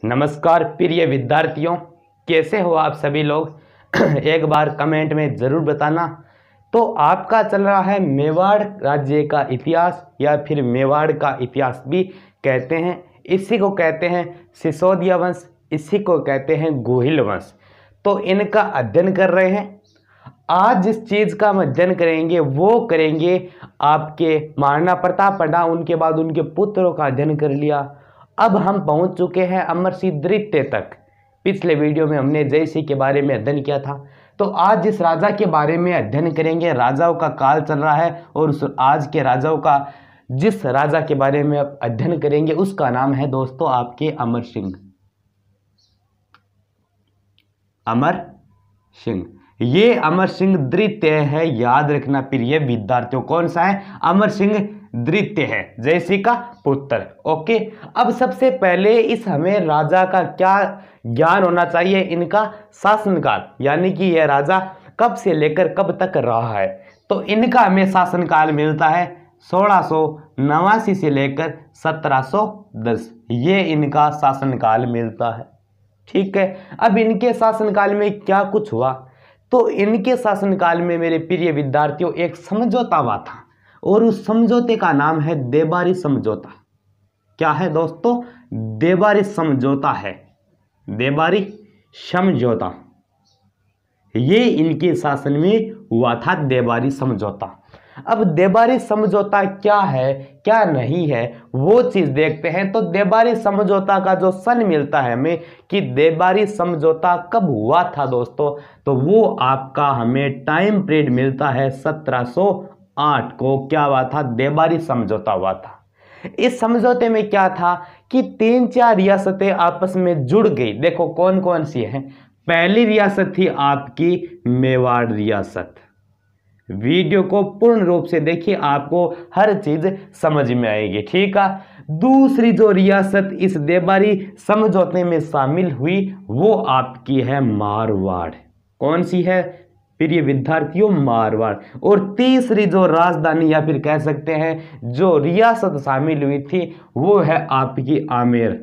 नमस्कार प्रिय विद्यार्थियों, कैसे हो आप सभी लोग। एक बार कमेंट में ज़रूर बताना। तो आपका चल रहा है मेवाड़ राज्य का इतिहास या फिर मेवाड़ का इतिहास भी कहते हैं। इसी को कहते हैं सिसोदिया वंश, इसी को कहते हैं गोहिल वंश। तो इनका अध्ययन कर रहे हैं। आज जिस चीज़ का हम अध्ययन करेंगे वो करेंगे आपके महाराणा प्रताप पढ़ा, उनके बाद उनके पुत्रों का अध्ययन कर लिया। अब हम पहुंच चुके हैं अमर सिंह द्वितीय तक। पिछले वीडियो में हमने जय सिंह के बारे में अध्ययन किया था। तो आज जिस राजा के बारे में अध्ययन करेंगे, राजाओं का काल चल रहा है और उस आज के राजाओं का जिस राजा के बारे में अध्ययन करेंगे उसका नाम है दोस्तों आपके अमर सिंह। अमर सिंह, ये अमर सिंह द्वितीय है, याद रखना प्रिय विद्यार्थियों। कौन सा है? अमर सिंह द्वितीय है, जय सिंह का पुत्र। ओके, अब सबसे पहले इस हमें राजा का क्या ज्ञान होना चाहिए, इनका शासनकाल, यानी कि यह राजा कब से लेकर कब तक रहा है। तो इनका हमें शासनकाल मिलता है 1689 से लेकर 1710, ये इनका शासनकाल मिलता है। ठीक है, अब इनके शासनकाल में क्या कुछ हुआ? तो इनके शासनकाल में मेरे प्रिय विद्यार्थियों एक समझौता हुआ था और उस समझौते का नाम है देबारी समझौता। क्या है दोस्तों? देबारी समझौता है, देबारी समझौता। ये इनके शासन में हुआ था, देबारी समझौता। अब देबारी समझौता क्या है क्या नहीं है वो चीज देखते हैं। तो देबारी समझौता का जो सन मिलता है हमें कि देबारी समझौता कब हुआ था दोस्तों, तो वो आपका हमें टाइम पीरियड मिलता है 1708 को। क्या हुआ था? देबारी समझौता हुआ था। इस समझौते में क्या था कि 3-4 रियासतें आपस में जुड़ गई। देखो कौन कौन सी है। पहली रियासत थी आपकी मेवाड़ रियासत। वीडियो को पूर्ण रूप से देखिए, आपको हर चीज समझ में आएगी। ठीक है, दूसरी जो रियासत इस देबारी समझौते में शामिल हुई वो आपकी है मारवाड़। कौन सी है प्रिय विद्यार्थियों? मारवाड़। और तीसरी जो राजधानी या फिर कह सकते हैं जो रियासत शामिल हुई थी वो है आपकी आमेर।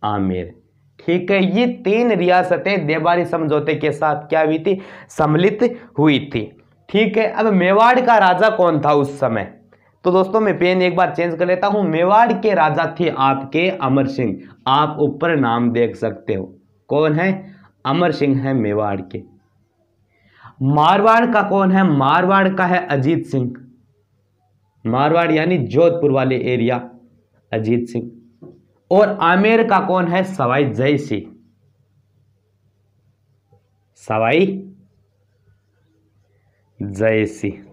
आमेर, ठीक है। ये 3 रियासतें देबारी समझौते के साथ क्या हुई थी? सम्मिलित हुई थी। ठीक है, अब मेवाड़ का राजा कौन था उस समय? तो दोस्तों मैं पेन एक बार चेंज कर लेता हूं। मेवाड़ के राजा थे आपके अमर सिंह। आप ऊपर नाम देख सकते हो, कौन है? अमर सिंह है मेवाड़ के। मारवाड़ का कौन है? मारवाड़ का है अजीत सिंह। मारवाड़ यानी जोधपुर वाले एरिया, अजीत सिंह। और आमेर का कौन है? सवाई जय सिंह। सवाई जय सिंह।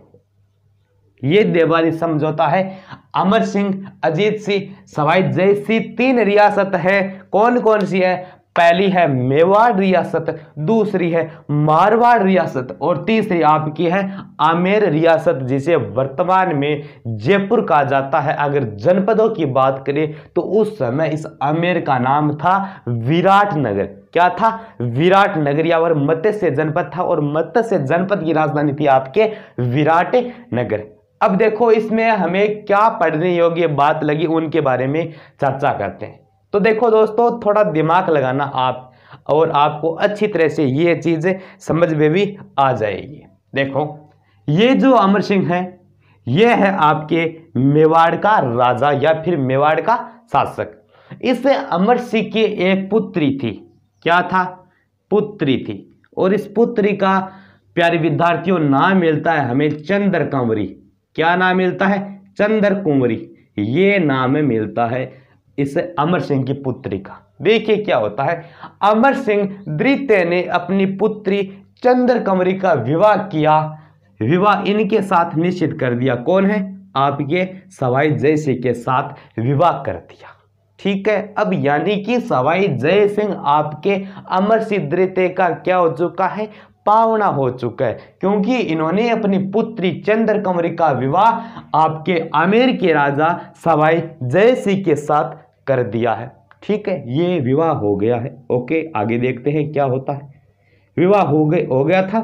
ये देबारी समझौता है। अमर सिंह, अजीत सिंह, सवाई जय सिंह 3 रियासत है। कौन कौन सी है? पहली है मेवाड़ रियासत, दूसरी है मारवाड़ रियासत और तीसरी आपकी है आमेर रियासत, जिसे वर्तमान में जयपुर कहा जाता है। अगर जनपदों की बात करें तो उस समय इस आमेर का नाम था विराटनगर। क्या था? विराटनगर, या मत्स्य जनपद था और मत्स्य जनपद की राजधानी थी आपके विराटनगर। अब देखो इसमें हमें क्या पढ़ने योग्य बात लगी उनके बारे में चर्चा करते हैं। तो देखो दोस्तों, थोड़ा दिमाग लगाना आप, और आपको अच्छी तरह से ये चीजें समझ में भी आ जाएगी। देखो ये जो अमर सिंह है ये है आपके मेवाड़ का राजा या फिर मेवाड़ का शासक। इस अमर सिंह की एक पुत्री थी। क्या था? पुत्री थी। और इस पुत्री का प्यारे विद्यार्थियों नाम मिलता है हमें चंद्र कंवरी। क्या नाम मिलता है? चंद्र कुंवरी। ये नाम मिलता है इस अमर सिंह की पुत्री का। देखिए क्या होता है, अमर सिंह द्वितीय ने अपनी पुत्री चंद्र कंवरी का विवाह किया। विवाह इनके साथ निश्चित कर दिया। कौन है? आपके सवाई जय सिंह के साथ विवाह कर दिया। ठीक है, अब यानी कि सवाई जय सिंह आपके अमर सिंह द्वितीय का क्या हो चुका है? पावना हो चुका है, क्योंकि इन्होंने अपनी पुत्री चंद्र कंवरी का विवाह आपके आमेर के राजा सवाई जय सिंह के साथ कर दिया है। ठीक है, ये विवाह हो गया है। ओके, आगे देखते हैं क्या होता है। विवाह हो गया था।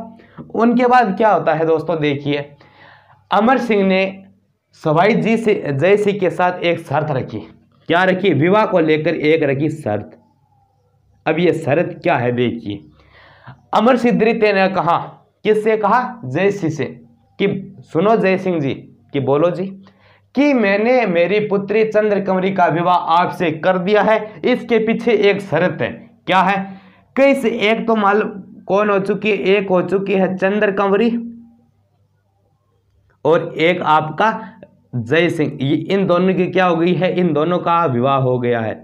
उनके बाद क्या होता है दोस्तों, देखिए अमर सिंह ने सवाई जय सिंह के साथ एक शर्त रखी। क्या रखी? विवाह को लेकर एक रखी शर्त। अब ये शर्त क्या है देखिए। अमर सिंह द्वितीय ने कहा, किससे कहा? जयसिंह से, कि सुनो जय सिंह जी, कि बोलो जी, कि मैंने मेरी पुत्री चंद्रकमरी का विवाह आपसे कर दिया है, इसके पीछे एक शर्त है। क्या है? कैसे? एक तो मालूम कौन हो चुकी है? एक हो चुकी है चंद्रकमरी और एक आपका जय सिंह। इन दोनों की क्या हो गई है? इन दोनों का विवाह हो गया है।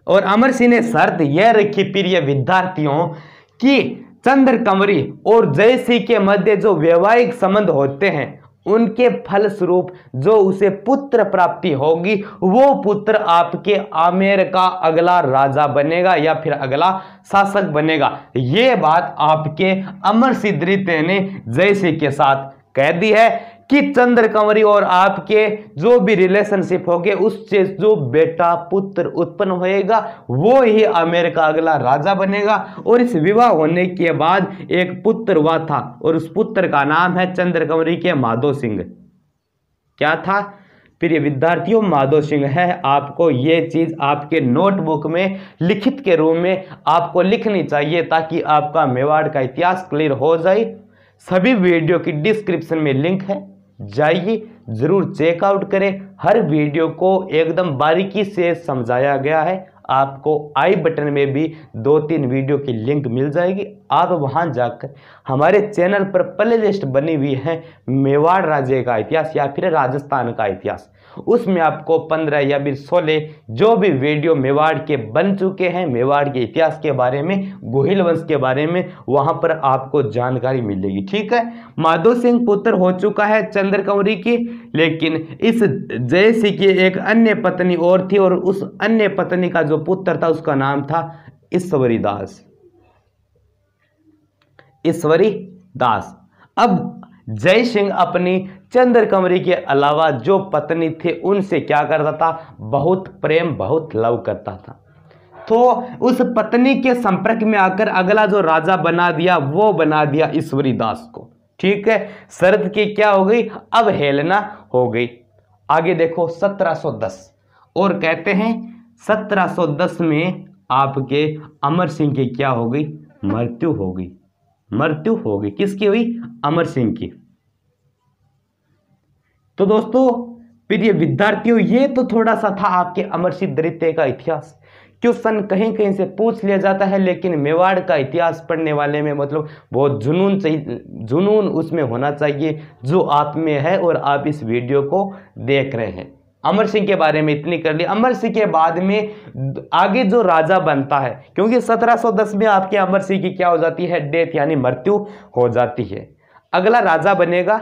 और अमर सिंह ने शर्त यह रखी प्रिय विद्यार्थियों कि चंद्रकमरी और जय सिंह के मध्य जो वैवाहिक संबंध होते हैं उनके फलस्वरूप जो उसे पुत्र प्राप्ति होगी वो पुत्र आपके आमेर का अगला राजा बनेगा या फिर अगला शासक बनेगा। ये बात आपके अमर सिंह द्वितीय ने जय सिंह के साथ कह दी है कि चंद्रकमरी और आपके जो भी रिलेशनशिप होगे उससे जो बेटा पुत्र उत्पन्न होएगा वो ही आमेर का अगला राजा बनेगा। और इस विवाह होने के बाद एक पुत्र हुआ था और उस पुत्र का नाम है चंद्रकमरी के माधो सिंह। क्या था प्रिय विद्यार्थियों? माधो सिंह है। आपको ये चीज आपके नोटबुक में लिखित के रूप में आपको लिखनी चाहिए ताकि आपका मेवाड़ का इतिहास क्लियर हो जाए। सभी वीडियो की डिस्क्रिप्शन में लिंक है, जाइए जरूर चेकआउट करें। हर वीडियो को एकदम बारीकी से समझाया गया है। आपको आई बटन में भी 2-3 वीडियो की लिंक मिल जाएगी। आप वहां जाकर हमारे चैनल पर प्ले लिस्ट बनी हुई है मेवाड़ राज्य का इतिहास या फिर राजस्थान का इतिहास, उसमें आपको 15 या फिर 16 जो भी वीडियो मेवाड़ के बन चुके हैं, मेवाड़ के इतिहास के बारे में, गोहिल वंश के बारे में, वहां पर आपको जानकारी मिलेगी। ठीक है, माधो सिंह पुत्र हो चुका है चंद्रकमरी की, लेकिन इस जय सिंह की एक अन्य पत्नी और थी और उस अन्य पत्नी का जो पुत्र था उसका नाम था ईश्वरी दास। ईश्वरी दास। अब जय सिंह अपनी चंद्रकमरी के अलावा जो पत्नी थे उनसे क्या करता था? बहुत प्रेम, बहुत लव करता था। तो उस पत्नी के संपर्क में आकर अगला जो राजा बना दिया वो बना दिया ईश्वरी दास को। ठीक है, शर्त की क्या हो गई? अवहेलना हो गई। आगे देखो 1710, और कहते हैं 1710 में आपके अमर सिंह की क्या हो गई? मृत्यु हो गई। मृत्यु हो गई। किसकी हुई? अमर सिंह की। तो दोस्तों प्रिय विद्यार्थियों ये तो थोड़ा सा था आपके अमर सिंह द्वितीय का इतिहास। क्वेश्चन कहीं कहीं से पूछ लिया जाता है, लेकिन मेवाड़ का इतिहास पढ़ने वाले में मतलब बहुत जुनून चाहिए, जुनून उसमें होना चाहिए जो आप में है और आप इस वीडियो को देख रहे हैं। अमर सिंह के बारे में इतनी कर ली। अमर सिंह के बाद में आगे जो राजा बनता है, क्योंकि 1710 में आपके अमर सिंह की क्या हो जाती है? डेथ यानी मृत्यु हो जाती है। अगला राजा बनेगा।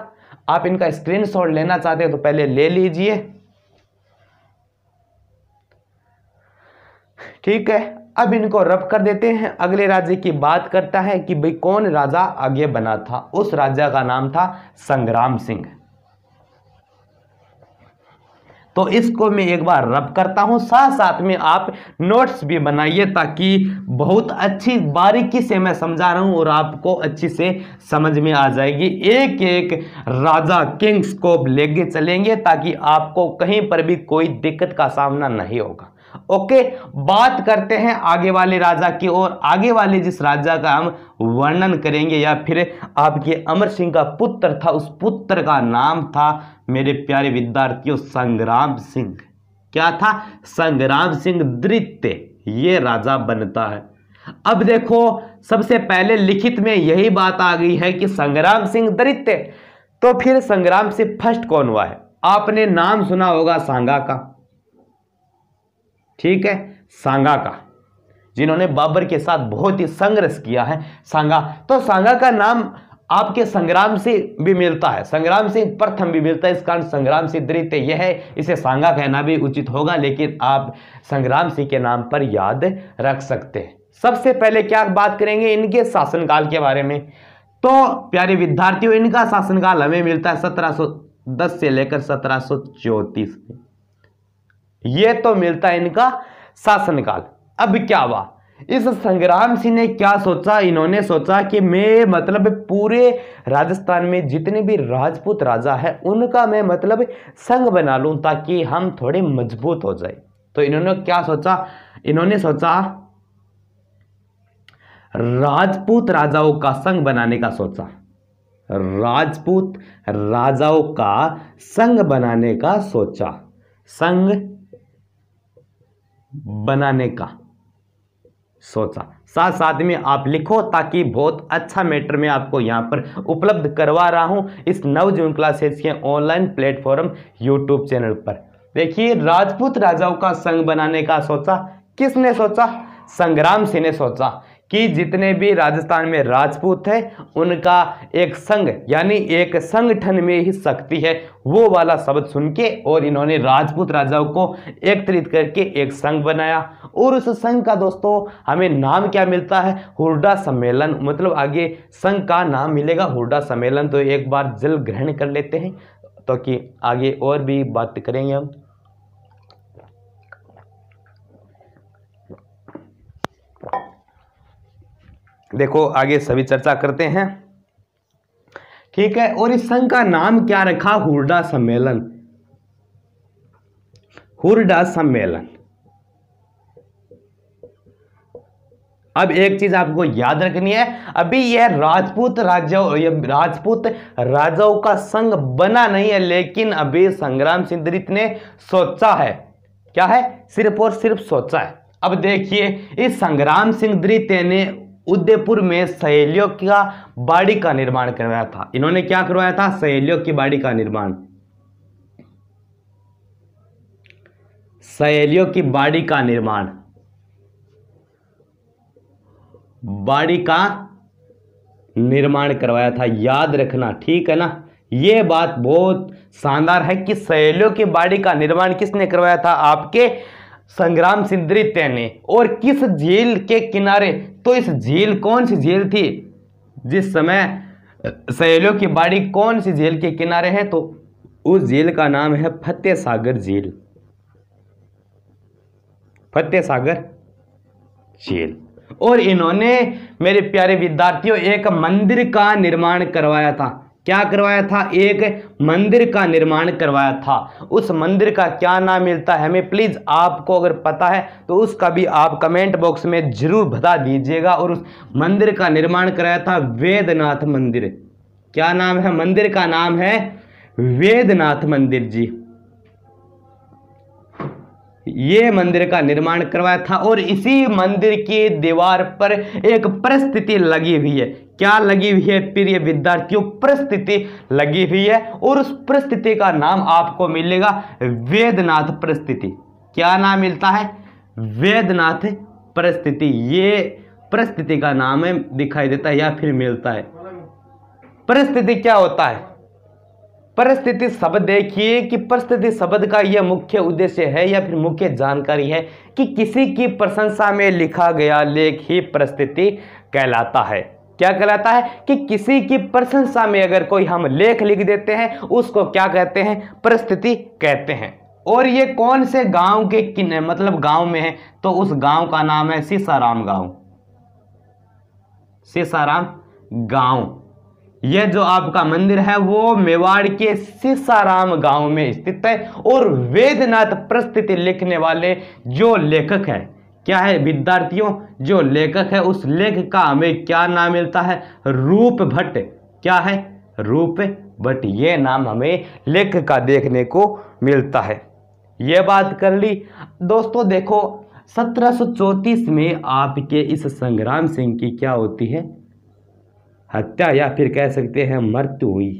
आप इनका स्क्रीनशॉट लेना चाहते हैं तो पहले ले लीजिए। ठीक है, अब इनको रब कर देते हैं। अगले राज्य की बात करता है कि भाई कौन राजा आगे बना था। उस राजा का नाम था संग्राम सिंह। तो इसको मैं एक बार रब करता हूं, साथ साथ में आप नोट्स भी बनाइए ताकि बहुत अच्छी बारीकी से मैं समझा रहा हूं और आपको अच्छी से समझ में आ जाएगी। एक एक राजा किंग्स को लेके चलेंगे ताकि आपको कहीं पर भी कोई दिक्कत का सामना नहीं होगा। ओके, बात करते हैं आगे वाले राजा की, और आगे वाले जिस राजा का हम वर्णन करेंगे या फिर आपके अमर सिंह का पुत्र था, उस पुत्र का नाम था मेरे प्यारे विद्यार्थियों संग्राम सिंह। क्या था? संग्राम सिंह द्वितीय ये राजा बनता है। अब देखो सबसे पहले लिखित में यही बात आ गई है कि संग्राम सिंह द्वितीय, तो फिर संग्राम से फर्स्ट कौन हुआ है? आपने नाम सुना होगा सांगा का। ठीक है, सांगा का, जिन्होंने बाबर के साथ बहुत ही संघर्ष किया है, सांगा। तो सांगा का नाम आपके संग्राम से भी मिलता है, संग्राम सिंह प्रथम भी मिलता है, इस कारण संग्राम सिंह द्वितीय यह है, इसे सांगा कहना भी उचित होगा, लेकिन आप संग्राम सिंह के नाम पर याद रख सकते हैं। सबसे पहले क्या बात करेंगे? इनके शासनकाल के बारे में। तो प्यारे विद्यार्थियों इनका शासनकाल हमें मिलता है 1710 से लेकर 1734 में। ये तो मिलता है इनका शासनकाल। अब क्या हुआ? इस संग्राम सिंह ने क्या सोचा? इन्होंने सोचा कि मैं मतलब पूरे राजस्थान में जितने भी राजपूत राजा है उनका मैं मतलब संघ बना लूं ताकि हम थोड़े मजबूत हो जाए। तो इन्होंने क्या सोचा, इन्होंने सोचा राजपूत राजाओं का संघ बनाने का सोचा, राजपूत राजाओं का संघ बनाने का सोचा, संघ बनाने का सोचा। साथ साथ में आप लिखो ताकि बहुत अच्छा मैटर मैं आपको यहां पर उपलब्ध करवा रहा हूं इस नवजीवन क्लासेस के ऑनलाइन प्लेटफॉर्म यूट्यूब चैनल पर। देखिए, राजपूत राजाओं का संघ बनाने का सोचा, किसने सोचा? संग्राम सिंह ने सोचा कि जितने भी राजस्थान में राजपूत है उनका एक संघ यानी एक संगठन में ही शक्ति है, वो वाला शब्द सुन के और इन्होंने राजपूत राजाओं को एकत्रित करके एक संघ बनाया। और उस संघ का दोस्तों हमें नाम क्या मिलता है? हुरडा सम्मेलन, मतलब आगे संघ का नाम मिलेगा हुरडा सम्मेलन। तो एक बार जल ग्रहण कर लेते हैं तो कि आगे और भी बात करेंगे हम। देखो आगे सभी चर्चा करते हैं, ठीक है। और इस संघ का नाम क्या रखा? हुरडा सम्मेलन, हुरडा सम्मेलन। अब एक चीज आपको याद रखनी है, अभी यह राजपूत राजाओं का संघ बना नहीं है, लेकिन अभी संग्राम सिंह दृत ने सोचा है। क्या है? सिर्फ और सिर्फ सोचा है। अब देखिए, इस संग्राम सिंह दृत ने उदयपुर में सहेलियों का बाड़ी का निर्माण करवाया था। इन्होंने क्या करवाया था? सहेलियों की बाड़ी का निर्माण, सहेलियों की बाड़ी का निर्माण, बाड़ी का निर्माण करवाया था। याद रखना, ठीक है ना। यह बात बहुत शानदार है कि सहेलियों की बाड़ी का निर्माण किसने करवाया था? आपके संग्राम सिंह दृत ने। और किस झील के किनारे? तो इस झील, कौन सी झील थी जिस समय सहेलियों की बाड़ी कौन सी झील के किनारे है? तो उस झील का नाम है फतेह सागर झील, फतेह सागर झील। और इन्होंने मेरे प्यारे विद्यार्थियों एक मंदिर का निर्माण करवाया था। क्या करवाया था? एक मंदिर का निर्माण करवाया था। उस मंदिर का क्या नाम मिलता है हमें? प्लीज आपको अगर पता है तो उसका भी आप कमेंट बॉक्स में जरूर बता दीजिएगा। और उस मंदिर का निर्माण कराया था वेदनाथ मंदिर। क्या नाम है? मंदिर का नाम है वेदनाथ मंदिर जी। ये मंदिर का निर्माण करवाया था। और इसी मंदिर की दीवार पर एक परिस्थिति लगी हुई है। क्या लगी हुई है प्रिय विद्यार्थियों? परिस्थिति लगी हुई है। और उस परिस्थिति का नाम आपको मिलेगा वेदनाथ परिस्थिति। क्या नाम मिलता है? वेदनाथ परिस्थिति। ये परिस्थिति का नाम है, दिखाई देता है या फिर मिलता है। परिस्थिति क्या होता है? परिस्थिति शब्द, देखिए कि परिस्थिति शब्द का यह मुख्य उद्देश्य है या फिर मुख्य जानकारी है कि किसी की प्रशंसा में लिखा गया लेख ही परिस्थिति कहलाता है। क्या कहलाता है? कि किसी की प्रशंसा में अगर कोई हम लेख लिख देते हैं उसको क्या कहते हैं? परिस्थिति कहते हैं। और ये कौन से गांव के मतलब गांव में है? तो उस गांव का नाम है सीसाराम गांव, सीसाराम गांव। यह जो आपका मंदिर है वो मेवाड़ के सीसाराम गांव में स्थित है। और वेदनाथ परिस्थिति लिखने वाले जो लेखक है, क्या है विद्यार्थियों? जो लेखक है उस लेख का हमें क्या नाम मिलता है? रूप भट्ट। क्या है? रूप भट्ट। ये नाम हमें लेखक का देखने को मिलता है। यह बात कर ली दोस्तों। देखो 1734 में आपके इस संग्राम सिंह की क्या होती है? हत्या या फिर कह सकते हैं मृत्यु हुई।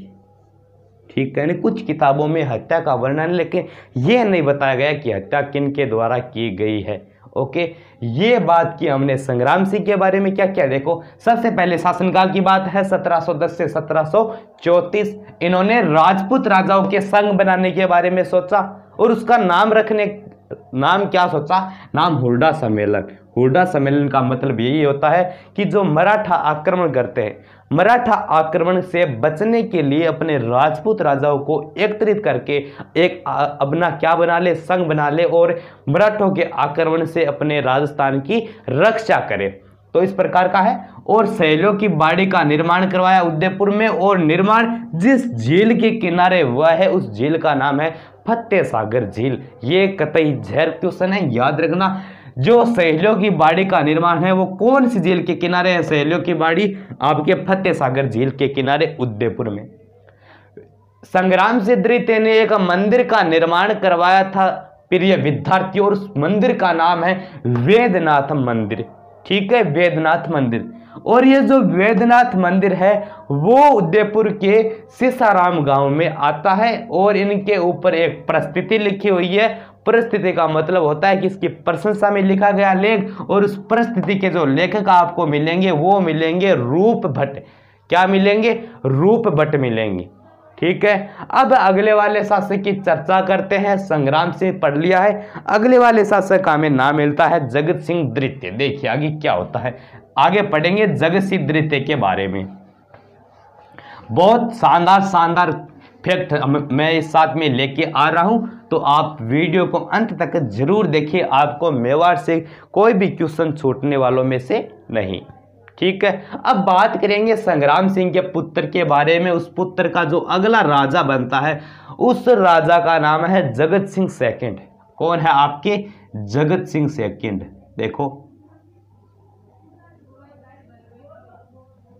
ठीक है ना। कुछ किताबों में हत्या का वर्णन, लेकिन यह नहीं बताया गया कि हत्या किन के द्वारा की गई है। ओके, ये बात की हमने संग्राम सिंह के बारे में। क्या क्या देखो, सबसे पहले शासनकाल की बात है 1710 से 1734। इन्होंने राजपूत राजाओं के संघ बनाने के बारे में सोचा और उसका नाम क्या सोचा? नाम हुरडा सम्मेलन। हुरडा सम्मेलन का मतलब यही होता है कि जो मराठा आक्रमण करते हैं, मराठा आक्रमण से बचने के लिए अपने राजपूत राजाओं को एकत्रित करके एक अपना क्या बना ले? संघ बना ले और मराठों के आक्रमण से अपने राजस्थान की रक्षा करे। तो इस प्रकार का है। और सहेलियों की बाड़ी का निर्माण करवाया उदयपुर में। और निर्माण जिस झील के किनारे हुआ है उस झील का नाम है फतेह सागर झील। ये कतई जहर क्वेश्चन है, याद रखना। जो सहेलियों की बाड़ी का निर्माण है वो कौन सी झील के किनारे है? सहेलियों की बाड़ी आपके फतेह सागर झील के किनारे उदयपुर में। संग्राम सिंह द्वितीय ने एक मंदिर का निर्माण करवाया था प्रिय विद्यार्थी, और उस मंदिर का नाम है वेदनाथ मंदिर। ठीक है, वेदनाथ मंदिर। और ये जो वेदनाथ मंदिर है वो उदयपुर के सिसाराम गांव में आता है, और इनके ऊपर एक प्रस्तुति लिखी हुई है। प्रस्तुति का मतलब होता है कि इसकी प्रशंसा में लिखा गया लेख, और उस प्रस्तुति के जो लेखक आपको मिलेंगे वो मिलेंगे रूप भट्ट। क्या मिलेंगे? रूप भट्ट मिलेंगे। ठीक है, अब अगले वाले शासक की चर्चा करते हैं। संग्राम सिंह पढ़ लिया है, अगले वाले शासक का हमें नाम मिलता है जगत सिंह द्वितीय। देखिए आगे क्या होता है, आगे पढ़ेंगे जगत सिंह द्वितीय के बारे में। बहुत शानदार शानदार फैक्ट मैं इस साथ में लेके आ रहा हूं, तो आप वीडियो को अंत तक जरूर देखिए, आपको मेवाड़ से कोई भी क्वेश्चन छूटने वालों में से नहीं। ठीक है, अब बात करेंगे संग्राम सिंह के पुत्र के बारे में। उस पुत्र का जो अगला राजा बनता है उस राजा का नाम है जगत सिंह सेकंड। कौन है आपके? जगत सिंह सेकंड। देखो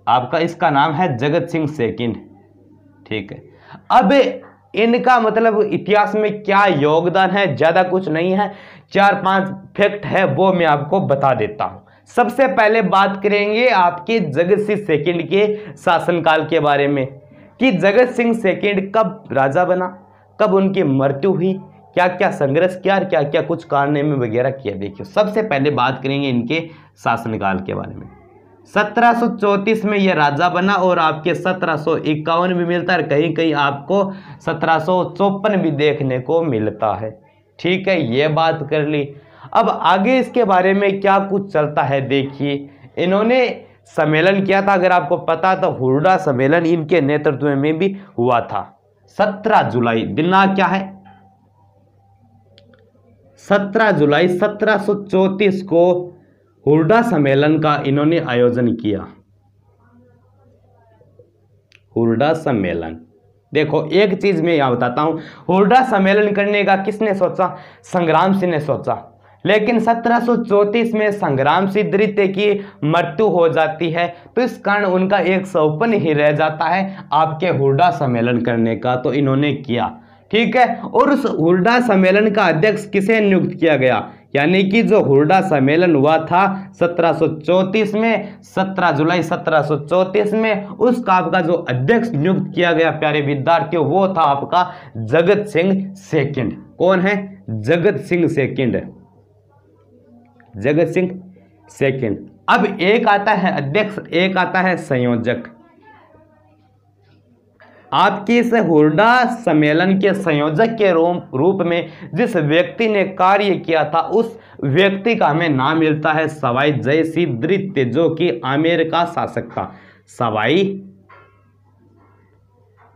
आपका इसका नाम है जगत सिंह सेकंड। ठीक है, अब इनका मतलब इतिहास में क्या योगदान है, ज्यादा कुछ नहीं है, 4-5 फैक्ट है वो मैं आपको बता देता हूं। सबसे पहले बात करेंगे आपके जगत सिंह सेकंड के शासनकाल के बारे में, कि जगत सिंह सेकंड कब राजा बना, कब उनकी मृत्यु हुई, क्या क्या संघर्ष किया, क्या क्या कुछ कारनामे वगैरह किया। देखिए सबसे पहले बात करेंगे इनके शासनकाल के बारे में। 1734 में यह राजा बना, और आपके 1751 भी मिलता है, कहीं कहीं आपको 1754 भी देखने को मिलता है। ठीक है, ये बात कर ली। अब आगे इसके बारे में क्या कुछ चलता है देखिए। इन्होंने सम्मेलन किया था, अगर आपको पता तो हुरडा सम्मेलन इनके नेतृत्व में भी हुआ था। 17 जुलाई दिनांक क्या है? 17 जुलाई 1734 को हुरडा सम्मेलन का इन्होंने आयोजन किया। हुरडा सम्मेलन, देखो एक चीज मैं यहां बताता हूं, हुरडा सम्मेलन करने का किसने सोचा? संग्राम सिंह ने सोचा। लेकिन 1734 में संग्राम सिंह द्वितीय की मृत्यु हो जाती है, तो इस कारण उनका एक सौपन ही रह जाता है आपके हुरडा सम्मेलन करने का, तो इन्होंने किया। ठीक है, और उस हुरडा सम्मेलन का अध्यक्ष किसे नियुक्त किया गया? यानी कि जो हुरडा सम्मेलन हुआ था 1734 में, 17 जुलाई 1734 में, उसका आपका जो अध्यक्ष नियुक्त किया गया प्यारे विद्यार्थियों, वो था आपका जगत सिंह सेकंड। कौन है? जगत सिंह सेकंड। जगत सिंह सेकंड। अब एक आता है अध्यक्ष, एक आता है संयोजक। आपके इस हुरडा सम्मेलन के संयोजक के रूप में जिस व्यक्ति ने कार्य किया था उस व्यक्ति का हमें नाम मिलता है सवाई जय सिंह द्वितीय, जो कि आमेर का शासक था। सवाई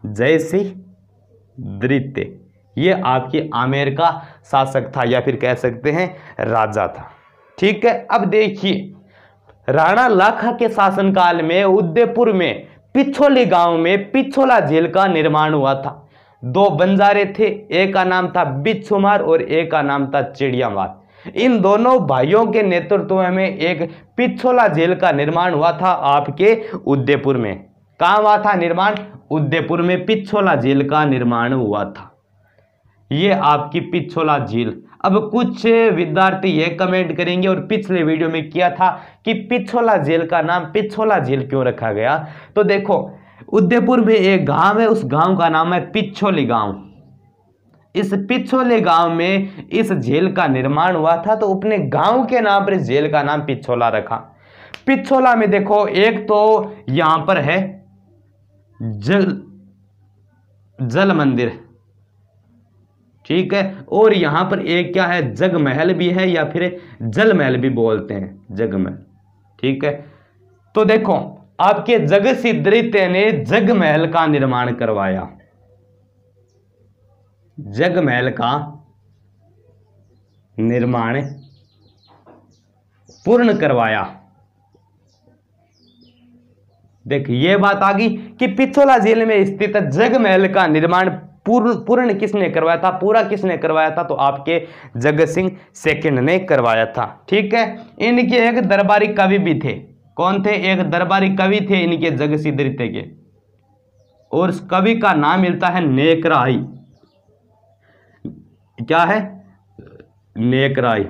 जय सिंह द्वितीय ये आपकी आमेर का शासक था, या फिर कह सकते हैं राजा था। ठीक है, अब देखिए राणा लाखा के शासनकाल में उदयपुर में पिछोली गांव में पिछोला झील का निर्माण हुआ था। 2 बंजारे थे, एक का नाम था बिच्छुमार और एक का नाम था चिड़ियामार। इन दोनों भाइयों के नेतृत्व में एक पिछोला झील का निर्माण हुआ था आपके उदयपुर में। कहां हुआ था निर्माण? उदयपुर में पिछोला झील का निर्माण हुआ था। ये आपकी पिछोला झील। अब कुछ विद्यार्थी ये कमेंट करेंगे, और पिछले वीडियो में किया था कि पिछोला झील का नाम पिछोला झील क्यों रखा गया? तो देखो उदयपुर में एक गांव है, उस गांव का नाम है पिछोली गांव। इस पिछोले गांव में इस झील का निर्माण हुआ था, तो अपने गांव के नाम पर इस झील का नाम पिछोला रखा। पिछोला में देखो एक तो यहां पर है जल मंदिर, ठीक है, और यहां पर एक क्या है जग महल भी है, या फिर जल महल भी बोलते हैं, जग महल। ठीक है, तो देखो आपके जगत सिंह द्वितीय ने जग महल का निर्माण करवाया, जग महल का निर्माण पूर्ण करवाया। देखिए ये बात आ गई कि पिछोला झील में स्थित जग महल का निर्माण पूर्ण किसने करवाया था, पूरा किसने करवाया था, तो आपके जगत सिंह सेकंड ने करवाया था। ठीक है, इनके एक दरबारी कवि भी थे। कौन थे? एक दरबारी कवि थे इनके जगत सिंह द्वितीय के, और उस कवि का नाम मिलता है नेकराई। क्या है? नेकराई।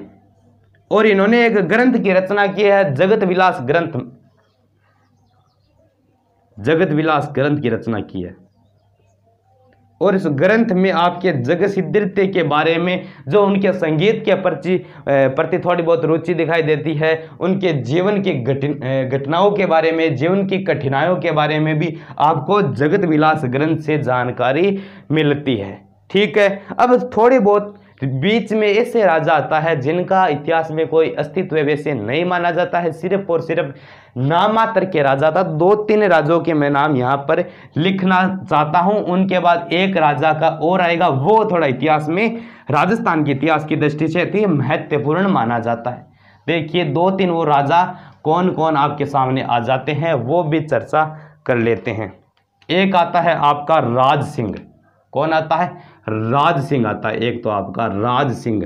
और इन्होंने एक ग्रंथ की रचना की है, जगत विलास ग्रंथ, जगत विलास ग्रंथ की रचना की है। और इस ग्रंथ में आपके जगत सिंह द्वितीय के बारे में, जो उनके संगीत के प्रति थोड़ी बहुत रुचि दिखाई देती है, उनके जीवन की घटनाओं के बारे में, जीवन की कठिनाइयों के बारे में भी आपको जगत विलास ग्रंथ से जानकारी मिलती है। ठीक है, अब थोड़ी बहुत बीच में ऐसे राजा आता है जिनका इतिहास में कोई अस्तित्व वैसे नहीं माना जाता है, सिर्फ और सिर्फ नामात्र के राजा था। 2-3 राजाओं के मैं नाम यहाँ पर लिखना चाहता हूँ, उनके बाद एक राजा का और आएगा, वो थोड़ा इतिहास में, राजस्थान के इतिहास की दृष्टि से अति महत्वपूर्ण माना जाता है। देखिए 2-3 वो राजा कौन कौन आपके सामने आ जाते हैं, वो भी चर्चा कर लेते हैं। एक आता है आपका राज सिंह। कौन आता है? राज सिंह आता है, एक तो आपका राज सिंह।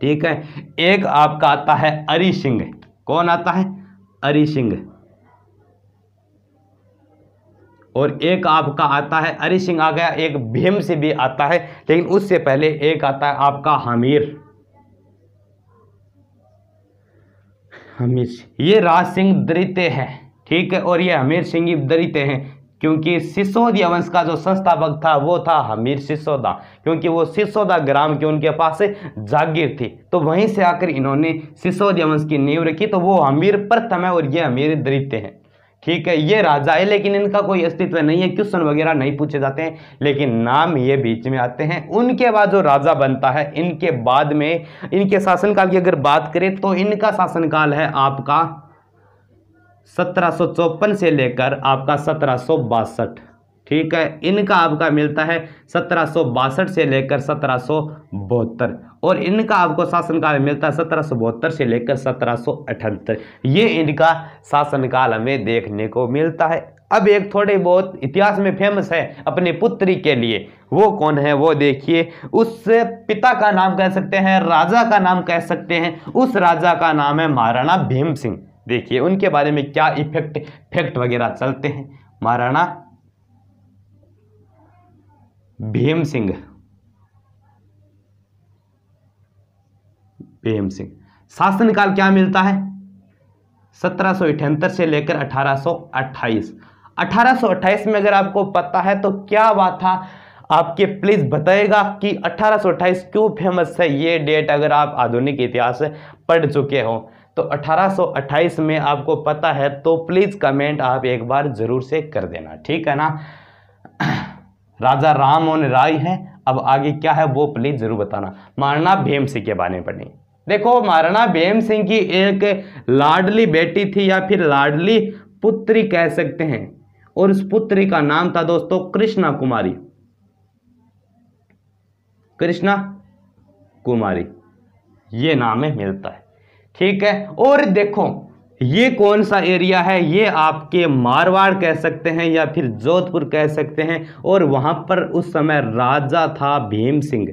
ठीक है, एक आपका आता है अरि सिंह। कौन आता है? अरि सिंह। और एक आपका आता है, अरि सिंह आ गया, एक भीम से भी आता है, लेकिन उससे पहले एक आता है आपका हमीर। हमीर, ये राज सिंह द्वितीय है। ठीक है, और ये हमीर सिंह द्वितीय हैं, क्योंकि सिसोदिया वंश का जो संस्थापक था वो था हमीर सिसोदा, क्योंकि वो सिसोदा ग्राम की उनके पास जागीर थी, तो वहीं से आकर इन्होंने सिसोदिया वंश की नींव रखी। तो वो हमीर प्रथम है और ये हमीर द्वितीय है। ठीक है, ये राजा है, लेकिन इनका कोई अस्तित्व नहीं है, क्वेश्चन वगैरह नहीं पूछे जाते हैं, लेकिन नाम ये बीच में आते हैं। उनके बाद जो राजा बनता है, इनके बाद में, इनके शासनकाल की अगर बात करें तो इनका शासनकाल है आपका 1754 से लेकर आपका 1762। ठीक है, इनका आपका मिलता है 1762 से लेकर 1772, और इनका आपको शासनकाल मिलता है 1772 से लेकर 1778। ये इनका शासनकाल हमें देखने को मिलता है। अब एक थोड़े बहुत इतिहास में फेमस है अपनी पुत्री के लिए, वो कौन है वो देखिए। उस पिता का नाम कह सकते हैं, राजा का नाम कह सकते हैं, उस राजा का नाम है महाराणा भीम सिंह। देखिए उनके बारे में क्या फैक्ट वगैरह चलते हैं। महाराणा भीम सिंह, भीम सिंह शासनकाल क्या मिलता है? 1778 से लेकर 1828। 1828 में अगर आपको पता है तो क्या बात था, आपके प्लीज बताएगा कि 1828 क्यों फेमस है। ये डेट अगर आप आधुनिक इतिहास पढ़ चुके हो तो 1828 में आपको पता है तो प्लीज कमेंट आप एक बार जरूर से कर देना, ठीक है ना। राजा राम मोहन राय है। अब आगे क्या है वो प्लीज जरूर बताना। महाराणा भीम सिंह के बारे में पढ़ें। देखो महाराणा भीम सिंह की एक लाडली बेटी थी या फिर लाडली पुत्री कह सकते हैं, और उस पुत्री का नाम था दोस्तों कृष्णा कुमारी। कृष्णा कुमारी ये नाम है मिलता है, ठीक है। और देखो ये कौन सा एरिया है, ये आपके मारवाड़ कह सकते हैं या फिर जोधपुर कह सकते हैं, और वहां पर उस समय राजा था भीम सिंह।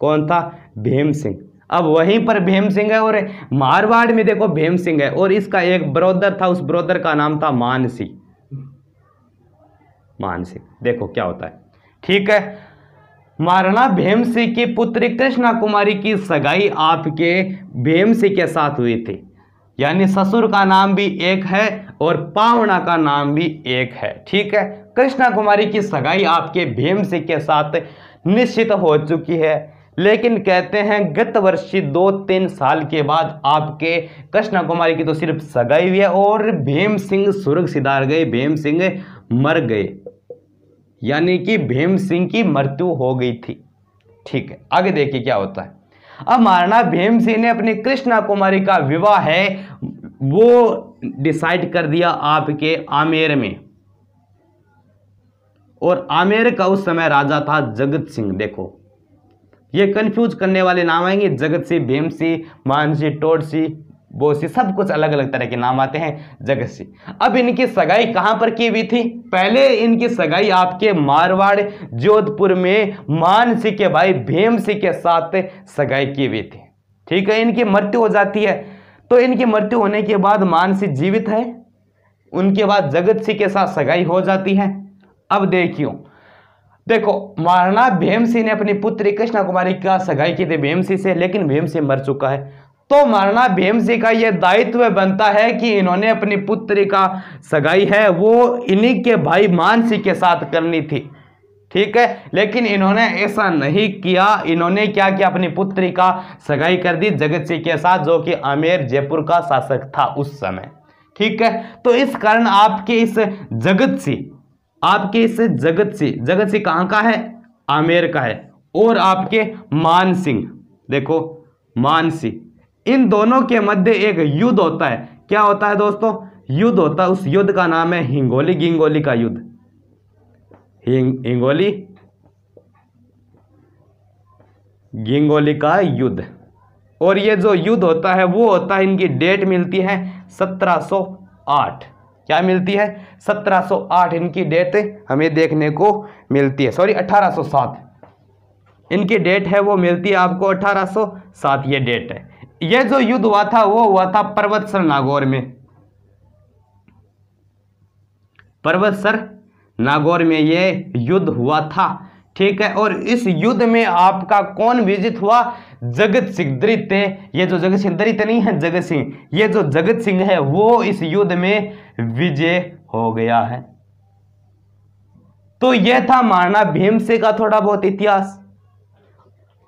कौन था? भीम सिंह। अब वहीं पर भीम सिंह है और मारवाड़ में देखो भीम सिंह है, और इसका एक ब्रदर था, उस ब्रदर का नाम था मानसी। मानसी देखो क्या होता है, ठीक है। महाराणा भीम सिंह की पुत्री कृष्णा कुमारी की सगाई आपके भीम सिंह के साथ हुई थी, यानी ससुर का नाम भी एक है और पावना का नाम भी एक है, ठीक है। कृष्णा कुमारी की सगाई आपके भीम सिंह के साथ निश्चित हो चुकी है, लेकिन कहते हैं गत वर्ष 2-3 साल के बाद आपके कृष्णा कुमारी की तो सिर्फ सगाई हुई है और भीम सिंह स्वर्ग सिधार गए, भीम सिंह मर गए, यानी कि भीम सिंह की मृत्यु हो गई थी, ठीक है। आगे देखिए क्या होता है। अब महाराणा भीम सिंह ने अपनी कृष्णा कुमारी का विवाह है वो डिसाइड कर दिया आपके आमेर में, और आमेर का उस समय राजा था जगत सिंह। देखो ये कंफ्यूज करने वाले नाम आएंगे, जगत सिंह, भीम सिंह, मान सिंह, टोड सिंह, बोसी, सब कुछ अलग अलग तरह के नाम आते हैं जगत सिंह। अब इनकी सगाई कहां पर की हुई थी? पहले इनकी सगाई आपके मारवाड़ जोधपुर में मान सिंह के भाई भीम सिंह के साथ सगाई की हुई थी। ठीक है, इनकी मृत्यु हो जाती है। तो इनकी मृत्यु होने के बाद मान सिंह जीवित है, उनके बाद जगत सिंह के साथ सगाई हो जाती है। अब देखो महाराणा भीम सिंह ने अपनी पुत्री कृष्णा कुमारी का सगाई की थी भीम सिंह से, लेकिन भीम सिंह मर चुका है। तो महाराणा भीम सिंह का यह दायित्व बनता है कि इन्होंने अपनी पुत्री का सगाई है वो इन्हीं के भाई मान सिंह के साथ करनी थी। ठीक है, लेकिन इन्होंने ऐसा नहीं किया। इन्होंने क्या किया, अपनी पुत्री का सगाई कर दी जगत सिंह के साथ, जो कि आमेर जयपुर का शासक था उस समय। ठीक है, तो इस कारण आपके इस जगत सिंह कहां का है? आमेर का है। और आपके मान सिंह, देखो मान सिंह, इन दोनों के मध्य एक युद्ध होता है। क्या होता है दोस्तों? युद्ध होता है। उस युद्ध का नाम है हिंगोली गिंगोली का युद्ध। हिंगोली गिंगोली का युद्ध। और ये जो युद्ध होता है वो होता है, इनकी डेट मिलती है 1708। क्या मिलती है? 1708 इनकी डेट हमें देखने को मिलती है। सॉरी 1807 इनकी डेट है, वो मिलती है आपको 1807 ये डेट है। ये जो युद्ध हुआ था वो हुआ था पर्वतसर नागौर में। पर्वतसर नागौर में ये युद्ध हुआ था। ठीक है, और इस युद्ध में आपका कौन विजित हुआ? जगत सिंह द्वितीय। ये जो जगत सिंह द्वितीय नहीं है, जगत सिंह, ये जो जगत सिंह है वो इस युद्ध में विजय हो गया है। तो यह था महाराणा भीम सिंह का थोड़ा बहुत इतिहास।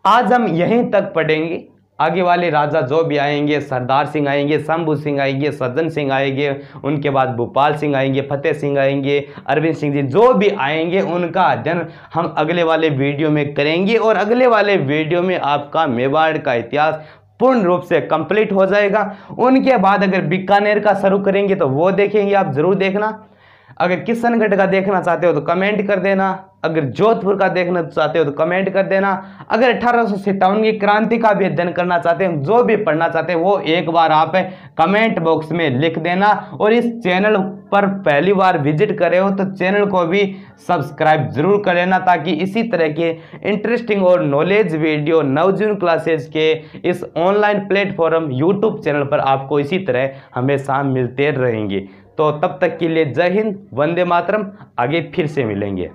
आज हम यहीं तक पढ़ेंगे। आगे वाले राजा जो भी आएंगे, सरदार सिंह आएंगे, शंभू सिंह आएंगे, सज्जन सिंह आएंगे, उनके बाद भूपाल सिंह आएंगे, फतेह सिंह आएंगे, अरविंद सिंह जी, जो भी आएंगे उनका अध्ययन हम अगले वाले वीडियो में करेंगे। और अगले वाले वीडियो में आपका मेवाड़ का इतिहास पूर्ण रूप से कंप्लीट हो जाएगा। उनके बाद अगर बीकानेर का शुरू करेंगे तो वो देखेंगे, आप जरूर देखना। अगर किशनगढ़ का देखना चाहते हो तो कमेंट कर देना। अगर जोधपुर का देखना चाहते हो तो कमेंट कर देना। अगर 1857 की क्रांति का भी अध्ययन करना चाहते हैं, जो भी पढ़ना चाहते हैं, वो एक बार आप कमेंट बॉक्स में लिख देना। और इस चैनल पर पहली बार विजिट कर रहे हो तो चैनल को भी सब्सक्राइब जरूर कर लेना, ताकि इसी तरह के इंटरेस्टिंग और नॉलेज वीडियो नवजीवन क्लासेस के इस ऑनलाइन प्लेटफॉर्म यूट्यूब चैनल पर आपको इसी तरह हमेशा मिलते रहेंगे। तो तब तक के लिए जय हिंद, वंदे मातरम। आगे फिर से मिलेंगे।